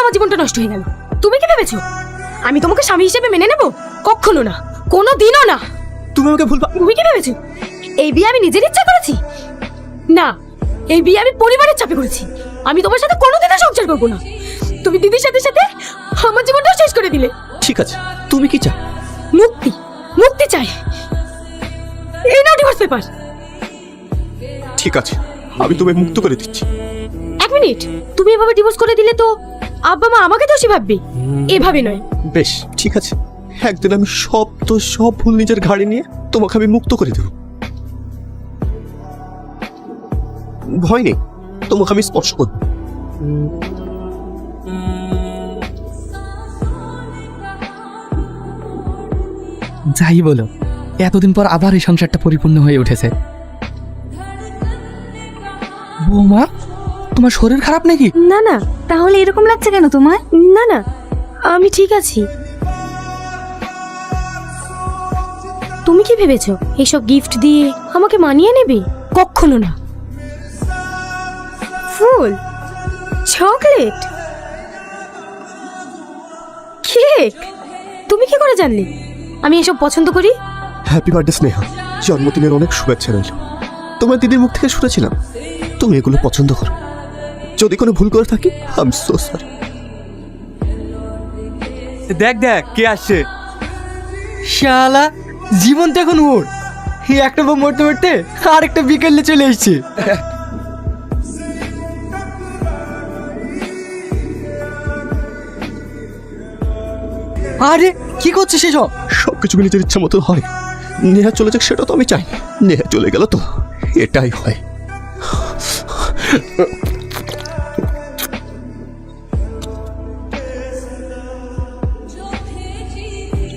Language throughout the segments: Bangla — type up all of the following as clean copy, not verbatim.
আমার জীবনটা নষ্ট হয়ে গেল। তুমি কি ভেবেছো আমি তোমাকে স্বামী হিসেবে মেনে নেব? কখনো না, কোনো দিনও না। তুমি আমাকে ভুল তুমি কি ভেবেছো এই বিয়ে আমি নিজের ইচ্ছা করেছি? না, এই বিয়ে আমি পরিবারের চাপে করেছি। আমি তোমার সাথে কোনোদিনও সংসার করবো না। তুমি দিদির সাথে সাথে আমার জীবনটাও শেষ করে দিলে। ঠিক আছে, তুমি কি চাও? মুক্তি, মুক্তি চাই। এই নাও ডিভোর্স পেপার। ঠিক আছে, আমি তোমায় মুক্ত করে দিচ্ছি। এক মিনিট, তুমি এভাবে ডিভোর্স করে দিলে তো আব্বা মা আমাকে দোষী ভাববে। এভাবে নয়। বেশ, ঠিক আছে, একদিন আমি সব ভুল নিজের ঘাড়ে নিয়ে তোমাকে আমি মুক্ত করে দেব। ভয় নেই, তোমাকে আমি স্পর্শ করব। যাই বলো, এতদিন পর আবার এই সংসারটা পরিপূর্ণ হয়ে উঠেছে। বৌমা, তোমার শরীর খারাপ নাকি? না না, তাহলে এরকম লাগছে কেন তোমার? না না, আমি ঠিক আছি। তুমি কি ভেবেছো এইসব গিফট দিয়ে আমাকে মানিয়ে নেবে? কখনো না। ফুল, চকলেট, কেক, তুমি কি করে জানলে আমি এসব পছন্দ করি? হ্যাপি বার্থডে স্নেহা, জন্মদিনের অনেক শুভেচ্ছা রইল। তোমার দিদির মুখ থেকে শুনেছিলাম তুমি এগুলো পছন্দ করো। যদি কোনো ভুল করে থাকি, আই এম সো সরি। দেখ দেখ কে আসছে। শালা, জীবন তো এখন ওর। একটা বউ মরতে মরতে আরেকটা বিকেলে চলে এসছে। আরে কি করছিস এসব? সবকিছু নিজের ইচ্ছা মতো হয়। নেহা চলে যাক সেটা তো আমি চাই। নেহা চলে গেল তো এটাই হয়।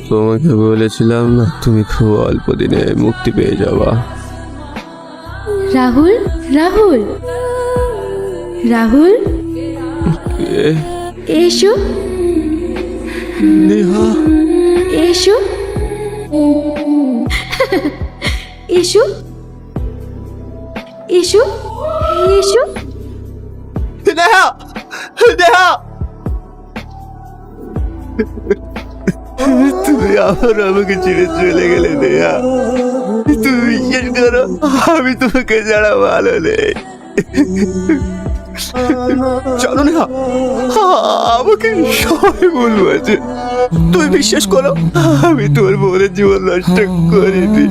তোমাকে বলেছিলাম না তুমি খুব অল্প দিনে মুক্তি পেয়ে যাবা। রাহুল, রাহুল, রাহুল, এসো নেহা, এসো, এসো, এসো, এসো। নেহা, নেহা, তুমি আবার আমাকে ছেড়ে চলে গেলে নেহা। তুমি বিশ্বাস করো, আমি তোমাকে ছাড়া ভালো নেই। জানো নেহা, আমাকে সবাই ভুল বলছে। তুমি বিশ্বাস করো, আমি তোমার বোনের জীবন নষ্ট করিনি।